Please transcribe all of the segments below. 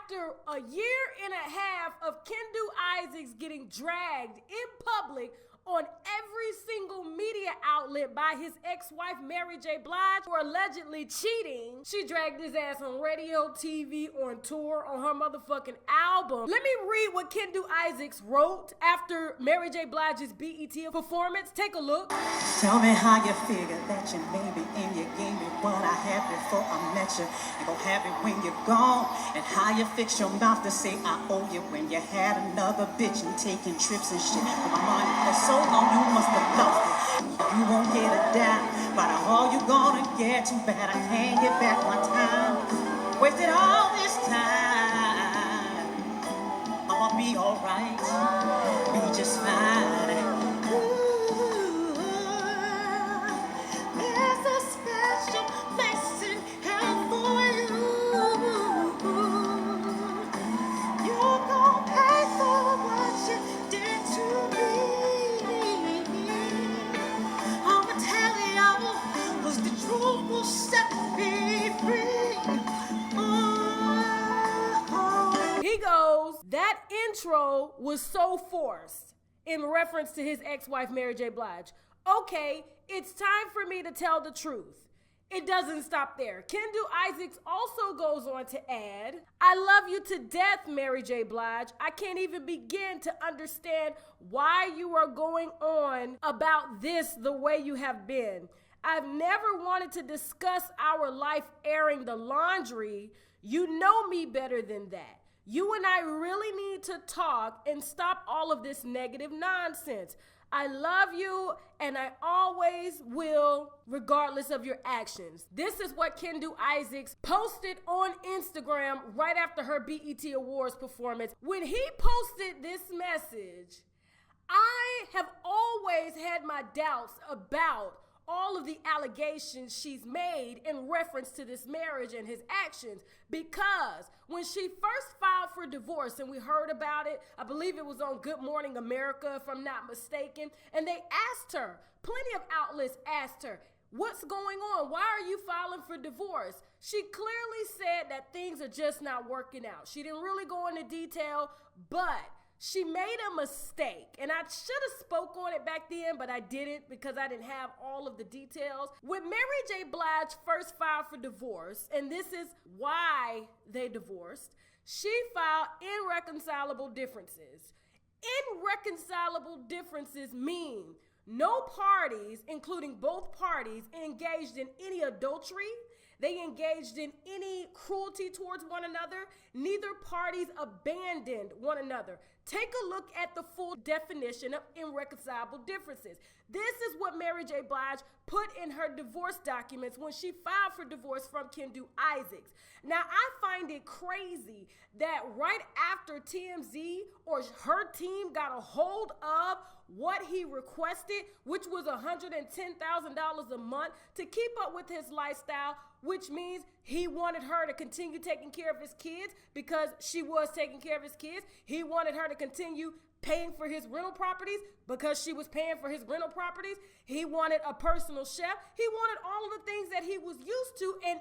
after a year and a half of Kendu Issacs getting dragged in public on every single media outlet by his ex-wife Mary J. Blige for allegedly cheating. She dragged his ass on radio, TV, on tour, on her motherfucking album. Let me read what Kendu Issacs wrote after Mary J. Blige's BET performance. Take a look. Tell me how you figure that you made me and you gave me what I had before I met you. You gon' have it when you're gone, and how you fix your mouth to say I owe you when you had another bitch and taking trips and shit. With my money for so long, you must have lost it. You won't get a dime, but all you gonna get, too bad I can't get back my time. Wasted all this time. I'll be alright, be just fine. There's a special place in hell for you. You're gonna pay for what you did to me. I'ma tell you, 'cause the truth will set me free. He goes, that intro was so forced in reference to his ex-wife Mary J. Blige. Okay, it's time for me to tell the truth. It doesn't stop there. Kendu Issacs also goes on to add, I love you to death, Mary J. Blige. I can't even begin to understand why you are going on about this the way you have been. I've never wanted to discuss our life airing the laundry. You know me better than that. You and I really need to talk and stop all of this negative nonsense. I love you and I always will, regardless of your actions. This is what Kendu Issacs posted on Instagram right after her BET Awards performance. When he posted this message, I have always had my doubts about all of the allegations she's made in reference to this marriage and his actions, because when she first filed for divorce and we heard about it, I believe it was on Good Morning America, if I'm not mistaken, and they asked her, plenty of outlets asked her, what's going on? Why are you filing for divorce? She clearly said that things are just not working out. She didn't really go into detail, but she made a mistake, and I should have spoke on it back then, but I didn't because I didn't have all of the details. When Mary J. Blige first filed for divorce, and this is why they divorced, she filed irreconcilable differences. Irreconcilable differences mean no parties, including both parties, engaged in any adultery. They engaged in any cruelty towards one another. Neither parties abandoned one another. Take a look at the full definition of irreconcilable differences. This is what Mary J. Blige put in her divorce documents when she filed for divorce from Kendu Issacs. Now, I find it crazy that right after TMZ or her team got a hold of what he requested, which was $110,000 a month to keep up with his lifestyle, which means he wanted her to continue taking care of his kids because she was taking care of his kids. He wanted her to continue paying for his rental properties because she was paying for his rental properties. He wanted a personal chef. He wanted all of the things that he was used to. And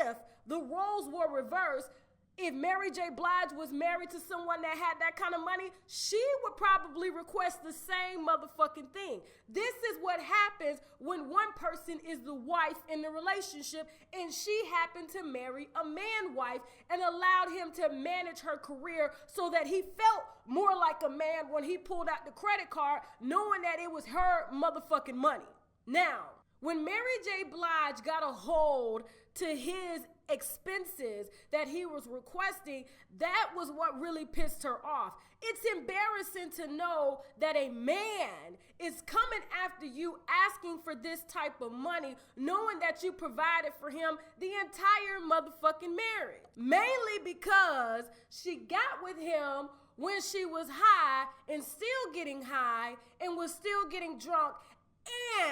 if the roles were reversed, if Mary J. Blige was married to someone that had that kind of money, she would probably request the same motherfucking thing. This is what happens when one person is the wife in the relationship and she happened to marry a man wife and allowed him to manage her career so that he felt more like a man when he pulled out the credit card knowing that it was her motherfucking money. Now, when Mary J. Blige got a hold to his expenses that he was requesting, that was what really pissed her off. It's embarrassing to know that a man is coming after you asking for this type of money, knowing that you provided for him the entire motherfucking marriage. Mainly because she got with him when she was high and still getting high and was still getting drunk,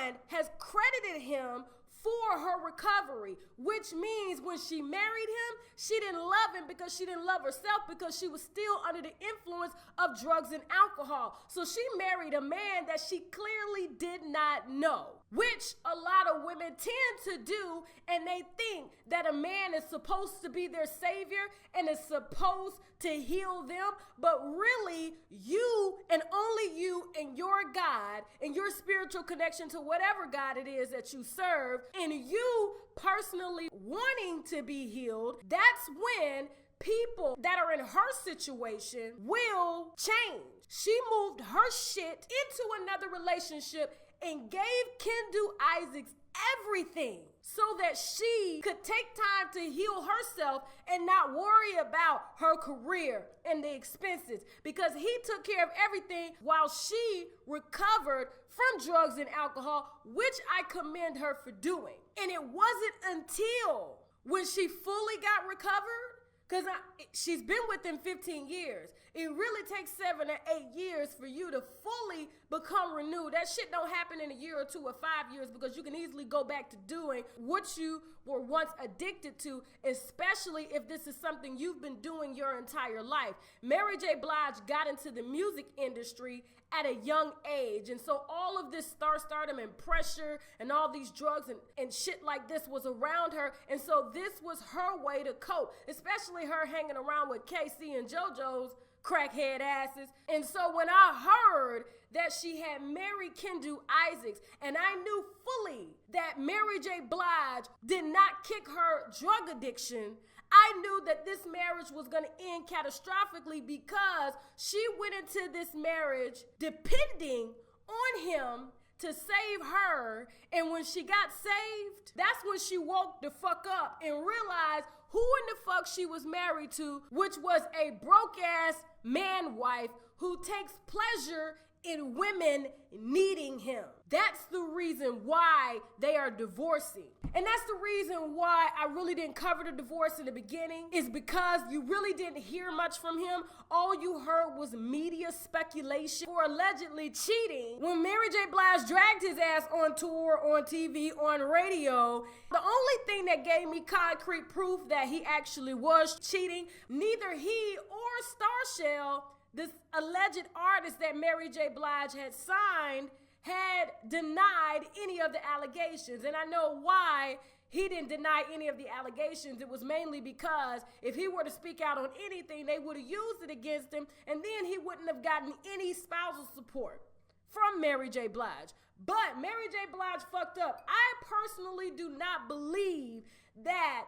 and has credited him for her recovery, which means when she married him, she didn't love him because she didn't love herself, because she was still under the influence of drugs and alcohol. So she married a man that she clearly did not know. which a lot of women tend to do, and they think that a man is supposed to be their savior and is supposed to heal them, but really you and only you and your God and your spiritual connection to whatever God it is that you serve, and you personally wanting to be healed, that's when people that are in her situation will change. She moved her shit into another relationship and gave Kendu Issacs everything so that she could take time to heal herself and not worry about her career and the expenses, because he took care of everything while she recovered from drugs and alcohol, which I commend her for doing. And it wasn't until when she fully got recovered, because she's been with him 15 years. It really takes 7 or 8 years for you to fully become renewed. That shit don't happen in a year or 2 or 5 years, because you can easily go back to doing what you were once addicted to, especially if this is something you've been doing your entire life. Mary J. Blige got into the music industry at a young age, and so all of this stardom and pressure and all these drugs and shit like this was around her, and so this was her way to cope, especially her hanging around with KC and JoJo's crackhead asses. And so when I heard that she had married Kendu Issacs, and I knew fully that Mary J. Blige did not kick her drug addiction, I knew that this marriage was going to end catastrophically, because she went into this marriage depending on him to save her. And when she got saved, that's when she woke the fuck up and realized who in the fuck she was married to, which was a broke-ass man wife who takes pleasure in women needing him. That's the reason why they are divorcing. And that's the reason why I really didn't cover the divorce in the beginning, is because you really didn't hear much from him. All you heard was media speculation for allegedly cheating. When Mary J. Blige dragged his ass on tour, on TV, on radio, the only thing that gave me concrete proof that he actually was cheating, neither he or Starshell, this alleged artist that Mary J. Blige had signed, had denied any of the allegations. And I know why he didn't deny any of the allegations. It was mainly because if he were to speak out on anything, they would have used it against him, and then he wouldn't have gotten any spousal support from Mary J. Blige. But Mary J. Blige fucked up. I personally do not believe that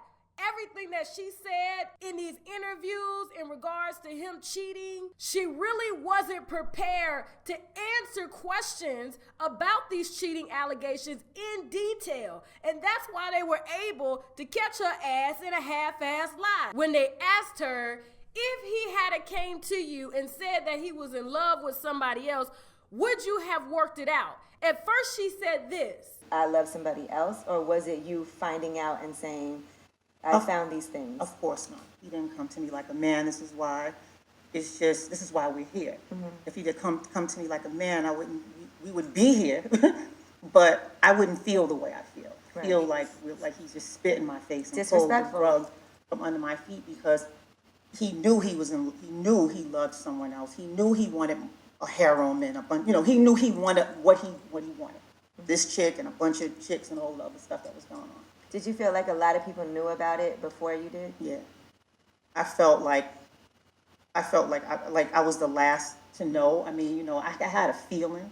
everything that she said in these interviews in regards to him cheating, she really wasn't prepared to answer questions about these cheating allegations in detail. And that's why they were able to catch her ass in a half-ass lie. When they asked her if he had came to you and said that he was in love with somebody else, would you have worked it out? At first she said this: I love somebody else, or was it you finding out and saying, I found these things? Of course not. He didn't come to me like a man. This is why we're here. Mm-hmm. If he did come to me like a man, we would be here, but I wouldn't feel the way I feel. Right. Feel like he's just spit in my face and pulled the rug from under my feet, because he knew he knew he loved someone else. He knew he wanted a harem and he knew he wanted what he wanted. Mm-hmm. This chick and a bunch of chicks and all the other stuff that was going on. Did you feel like a lot of people knew about it before you did? Yeah. I felt like I was the last to know. I mean, I had a feeling.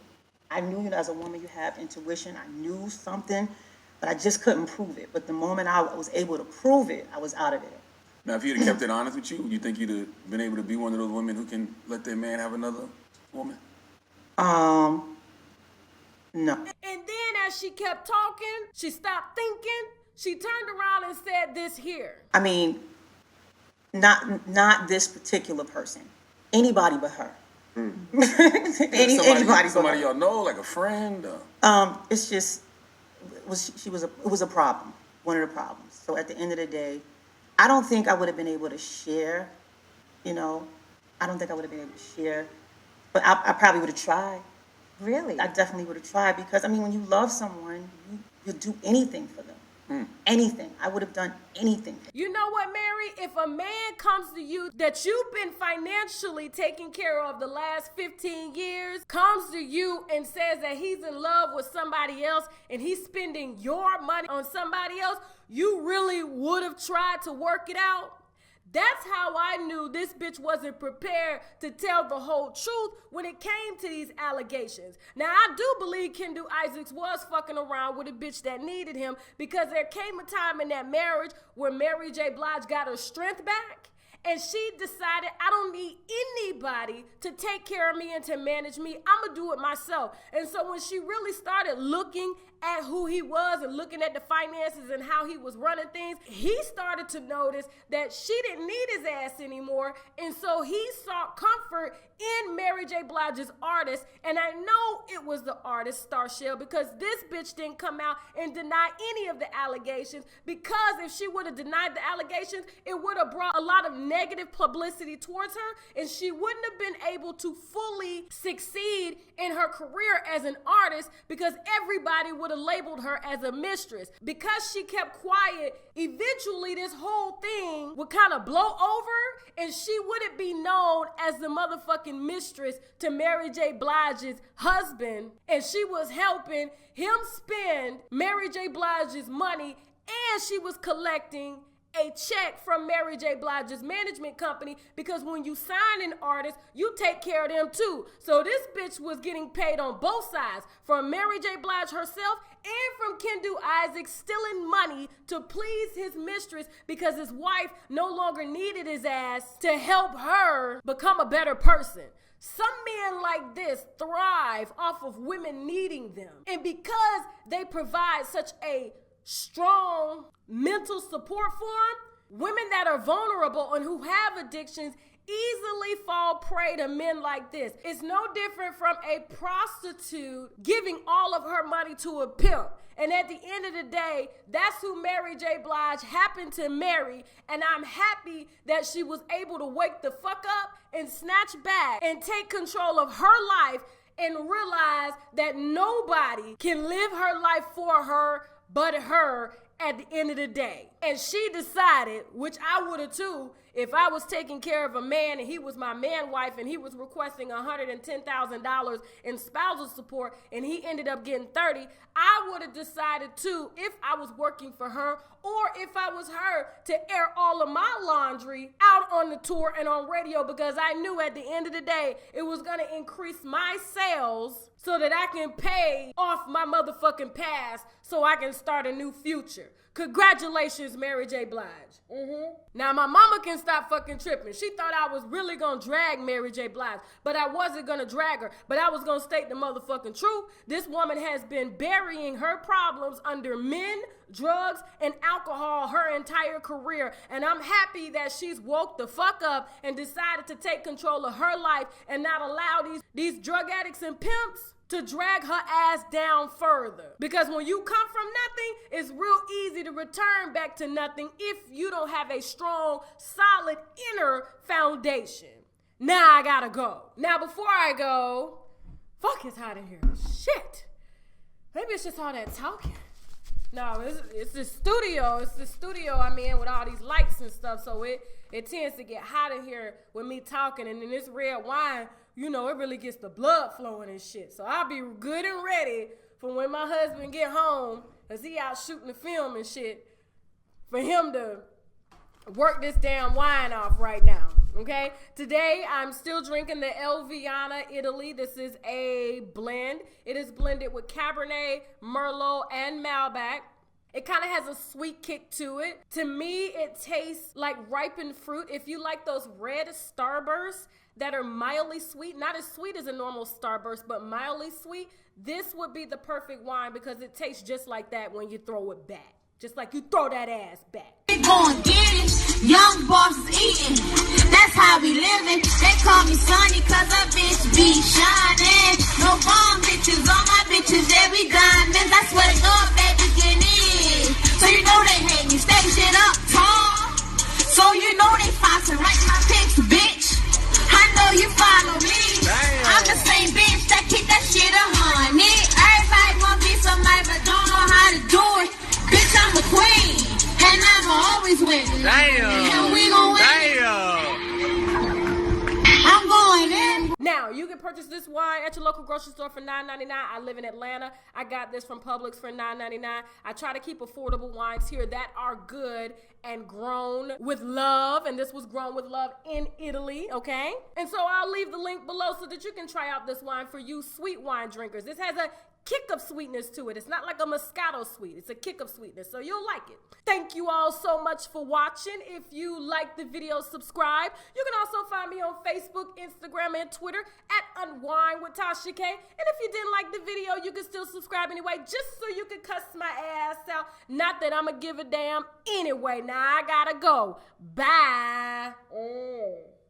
I knew, as a woman, you have intuition. I knew something, but I just couldn't prove it. But the moment I was able to prove it, I was out of there. Now, if you'd have kept it honest with you think you'd have been able to be one of those women who can let their man have another woman? No. And then as she kept talking, she stopped thinking. She turned around and said this here. I mean, not this particular person. Anybody but her. Mm. Anybody. Somebody y'all know, like a friend. It's just it was a problem. One of the problems. So at the end of the day, I don't think I would have been able to share. I don't think I would have been able to share, but I probably would have tried. Really? I definitely would have tried, because when you love someone, you do anything for them. Anything. I would have done anything. You know what, Mary? If a man comes to you that you've been financially taking care of the last 15 years, comes to you and says that he's in love with somebody else and he's spending your money on somebody else, you really would have tried to work it out? That's how I knew this bitch wasn't prepared to tell the whole truth when it came to these allegations. Now, I do believe Kendu Issacs was fucking around with a bitch that needed him, because there came a time in that marriage where Mary J. Blige got her strength back, and she decided, I don't need anybody to take care of me and to manage me. I'm gonna do it myself. And so when she really started looking at who he was and looking at the finances and how he was running things, he started to notice that she didn't need his ass anymore. And so he sought comfort in Mary J. Blige's artist. And I know it was the artist, Star Shell, because this bitch didn't come out and deny any of the allegations, because if she would have denied the allegations, it would have brought a lot of negative publicity towards her, and she wouldn't have been able to fully succeed in her career as an artist, because everybody would have labeled her as a mistress. Because she kept quiet, eventually this whole thing would kind of blow over, and she wouldn't be known as the motherfucking mistress to Mary J. Blige's husband, and she was helping him spend Mary J. Blige's money, and she was collecting a check from Mary J. Blige's management company, because when you sign an artist, you take care of them too. So this bitch was getting paid on both sides, from Mary J. Blige herself and from Kendu Issacs, stealing money to please his mistress, because his wife no longer needed his ass to help her become a better person. Some men like this thrive off of women needing them. And because they provide such a strong mental support for them, women that are vulnerable and who have addictions easily fall prey to men like this. It's no different from a prostitute giving all of her money to a pimp. And at the end of the day, that's who Mary J. Blige happened to marry. And I'm happy that she was able to wake the fuck up and snatch back and take control of her life and realize that nobody can live her life for her but her at the end of the day. And she decided, which I would have too, if I was taking care of a man and he was my man wife and he was requesting $110,000 in spousal support and he ended up getting 30, I would have decided too, if I was working for her or if I was her, to air all of my laundry out on the tour and on radio, because I knew at the end of the day, it was gonna increase my sales so that I can pay off my motherfucking past so I can start a new future. Congratulations, Mary J. Blige. Now, my mama can stop fucking tripping. She thought I was really gonna drag Mary J. Blige, but I wasn't gonna drag her. But I was gonna state the motherfucking truth. This woman has been burying her problems under men, drugs, and alcohol her entire career. And I'm happy that she's woke the fuck up and decided to take control of her life and not allow these drug addicts and pimps to drag her ass down further. Because when you come from nothing, it's real easy to return back to nothing if you don't have a strong, solid inner foundation. Now I gotta go. Now before I go, fuck, it's hot in here. Shit. Maybe it's just all that talking. No, it's the studio. It's the studio I'm in with all these lights and stuff. So it tends to get hot in here with me talking. And then this red wine, you know, it really gets the blood flowing and shit. So I'll be good and ready for when my husband get home, cause he out shooting the film and shit, for him to work this damn wine off right now. Okay, today I'm still drinking the Elviana Italy. This is a blend. It is blended with Cabernet, Merlot, and Malbec. It kind of has a sweet kick to it. To me, it tastes like ripened fruit. If you like those red Starbursts that are mildly sweet, not as sweet as a normal Starburst, but mildly sweet, this would be the perfect wine, because it tastes just like that when you throw it back. Just like you throw that ass back. They gon' get it, young bosses eating, that's how we living. They call me Sonny cause a bitch be shining. No bomb bitches, all my bitches, every diamond. That's what it's up, baby, get in. So you know they hate me, stay shit up tall. So you know they foxing, write my pics, bitch. I know you follow me. Damn. I'm the same bitch that kick that shit 100. Everybody wanna be somebody but don't know how to do it. Bitch, I'm the queen. purchase this wine at your local grocery store for $9.99. I live in Atlanta. I got this from Publix for $9.99. I try to keep affordable wines here that are good and grown with love. And this was grown with love in Italy, okay? And so I'll leave the link below so that you can try out this wine for you sweet wine drinkers. This has a kick of sweetness to it. It's not like a Moscato sweet. It's a kick of sweetness, so you'll like it. Thank you all so much for watching. If you like the video, subscribe. You can also find me on Facebook, Instagram, and Twitter at UNWINEWITHTASHAK. And if you didn't like the video, you can still subscribe anyway, just so you can cuss my ass out. Not that I'ma give a damn anyway. Now I gotta go. Bye.